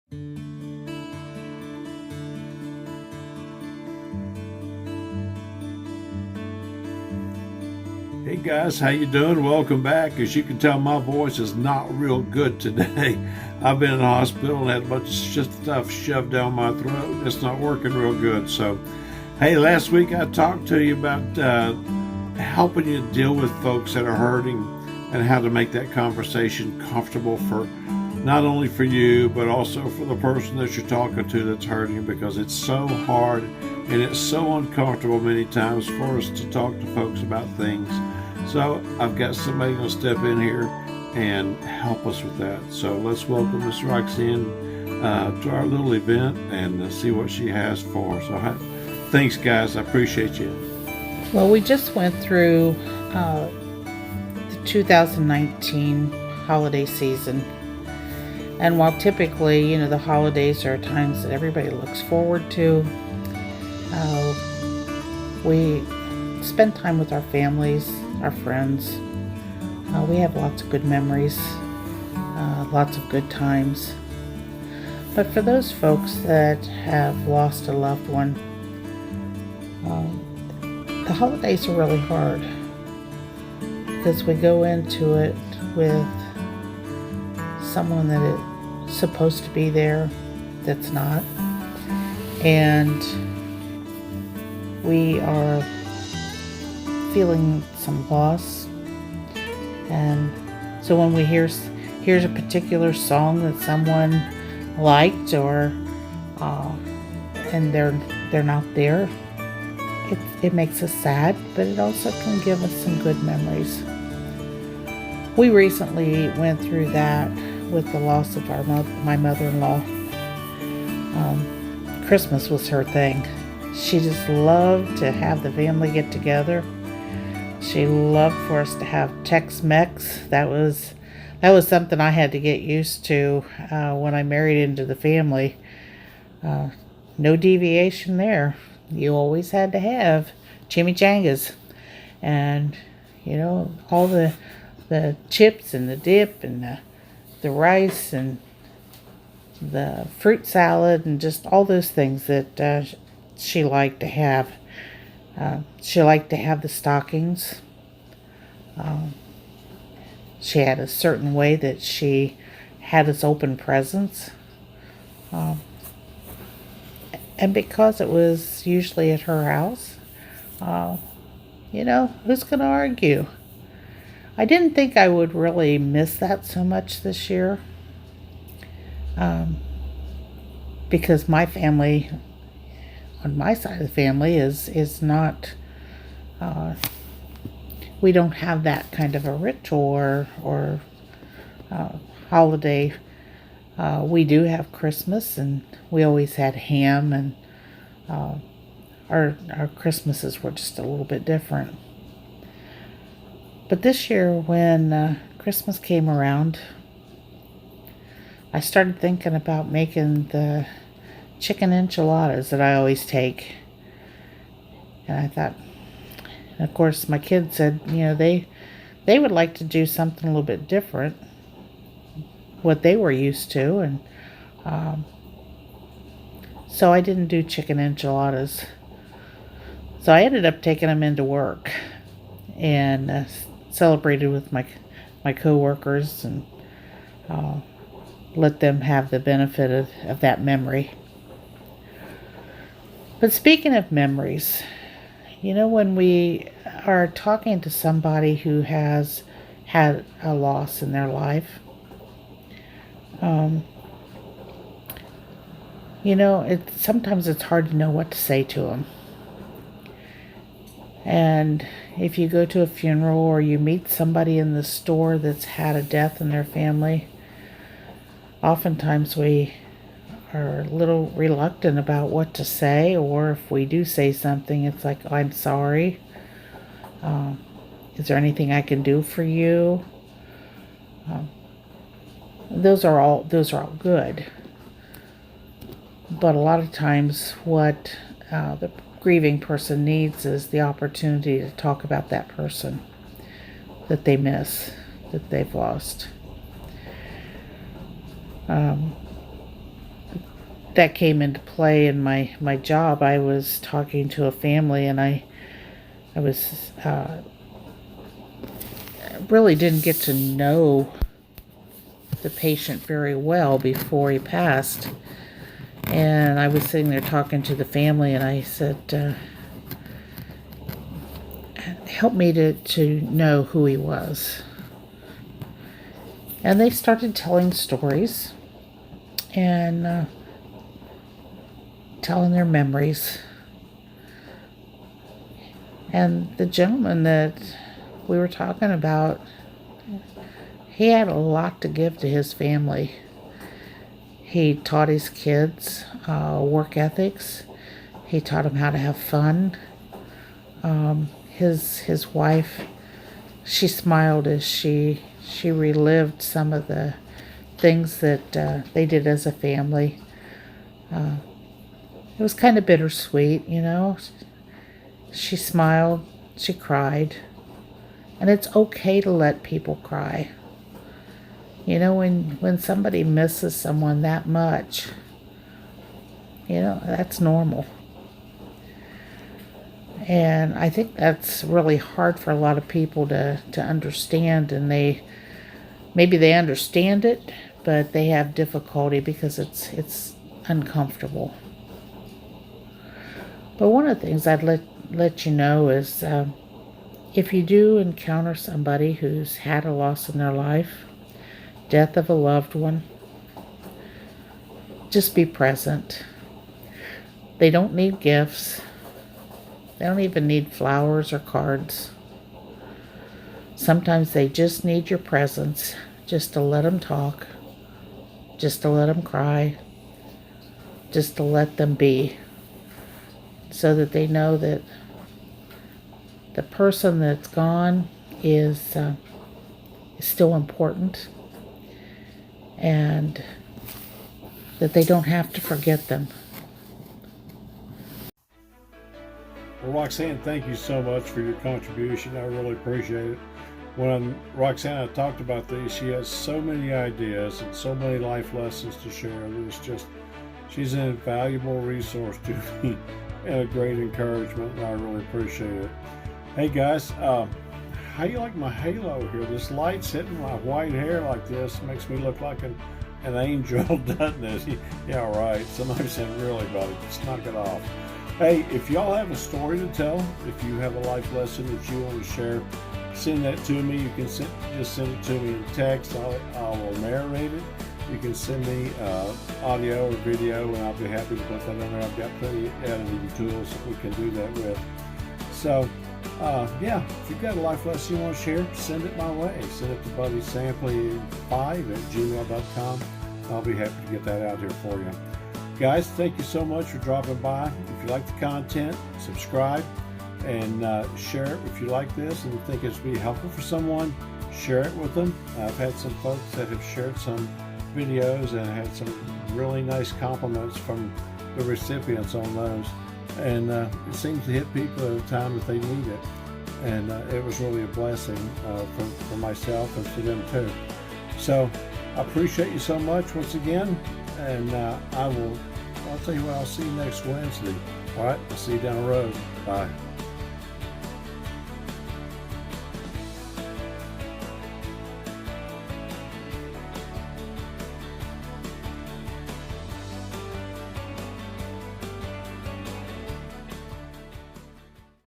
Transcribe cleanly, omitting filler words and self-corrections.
Hey guys, how you doing? Welcome back. As you can tell, my voice is not real good today. I've been in the hospital and had a bunch of stuff shoved down my throat. It's not working real good. So, hey, last week I talked to you about helping you deal with folks that are hurting and how to make that conversation comfortable for not only for you, but also for the person that you're talking to that's hurting, because it's so hard and it's so uncomfortable many times for us to talk to folks about things. So I've got somebody going to step in here and help us with that. So let's welcome Miss Roxanne to our little event and see what she has for us. So thanks, guys. I appreciate you. Well, we just went through the 2019 holiday season. And while typically, the holidays are times that everybody looks forward to, we spend time with our families, our friends. We have lots of good memories, lots of good times. But for those folks that have lost a loved one, the holidays are really hard because we go into it with someone that is supposed to be there that's not, and we are feeling some loss. And so when we here's a particular song that someone liked, or and they're not there, it makes us sad, but it also can give us some good memories. We recently went through that with the loss of my mother-in-law. Christmas was her thing. She just loved to have the family get together. She loved for us to have Tex-Mex. That was something I had to get used to when I married into the family. No deviation there. You always had to have chimichangas, and all the chips and the dip and the rice and the fruit salad and just all those things that she liked to have. She liked to have the stockings. She had a certain way that she had us open presents. And because it was usually at her house, who's going to argue? I didn't think I would really miss that so much this year, because my family, on my side of the family, is not, we don't have that kind of a ritual or holiday. We do have Christmas, and we always had ham, and our Christmases were just a little bit different. But this year, when Christmas came around, I started thinking about making the chicken enchiladas that I always take. And I thought, and of course, my kids said, they would like to do something a little bit different, what they were used to. And so I didn't do chicken enchiladas. So I ended up taking them into work and celebrated with my co-workers, and let them have the benefit of that memory. But speaking of memories, when we are talking to somebody who has had a loss in their life, sometimes it's hard to know what to say to them. And if you go to a funeral or you meet somebody in the store that's had a death in their family, oftentimes we are a little reluctant about what to say, or if we do say something, it's like, oh, I'm sorry. Is there anything I can do for you? Those are all good. But a lot of times what the grieving person needs is the opportunity to talk about that person that they miss, that they've lost. that came into play in my job. I was talking to a family, and I was really didn't get to know the patient very well before he passed. And I was sitting there talking to the family, and I said, help me to know who he was. And they started telling stories and telling their memories. And the gentleman that we were talking about, he had a lot to give to his family. He taught his kids work ethics. He taught them how to have fun. His wife, she smiled as she relived some of the things that they did as a family. It was kind of bittersweet, you know. She smiled, she cried, and it's okay to let people cry. You know, when somebody misses someone that much, you know, that's normal. And I think that's really hard for a lot of people to understand, and maybe they understand it, but they have difficulty because it's uncomfortable. But one of the things I'd let you know is if you do encounter somebody who's had a loss in their life, death of a loved one, just be present. They don't need gifts. They don't even need flowers or cards. Sometimes they just need your presence, just to let them talk, just to let them cry, just to let them be, so that they know that the person that's gone is still important, and that they don't have to forget them. Well, Roxanne, thank you so much for your contribution. I really appreciate it. When Roxanne and I talked about these, she has so many ideas and so many life lessons to share. It's just, she's an invaluable resource to me and a great encouragement, and I really appreciate it. Hey guys, how you like my halo here? This light's hitting my white hair like this makes me look like an angel, doesn't it? Yeah, right. Somebody said, really, buddy, just knock it off. Hey, if y'all have a story to tell, if you have a life lesson that you want to share, send that to me. You can just send it to me in text. I will narrate it. You can send me audio or video, and I'll be happy to put that on there. I've got plenty of editing tools that we can do that with. So, yeah, if you've got a life lesson you want to share, send it my way. Send it to buddysampley5@gmail.com. I'll be happy to get that out here for you. Guys, thank you so much for dropping by. If you like the content, subscribe and share it if you like this and you think it's be helpful for someone. Share it with them. I've had some folks that have shared some videos and had some really nice compliments from the recipients on those. And it seems to hit people at a time that they need it. And it was really a blessing for myself and for them too. So I appreciate you so much once again. And I'll tell you what, I'll see you next Wednesday. All right, I'll see you down the road. Bye.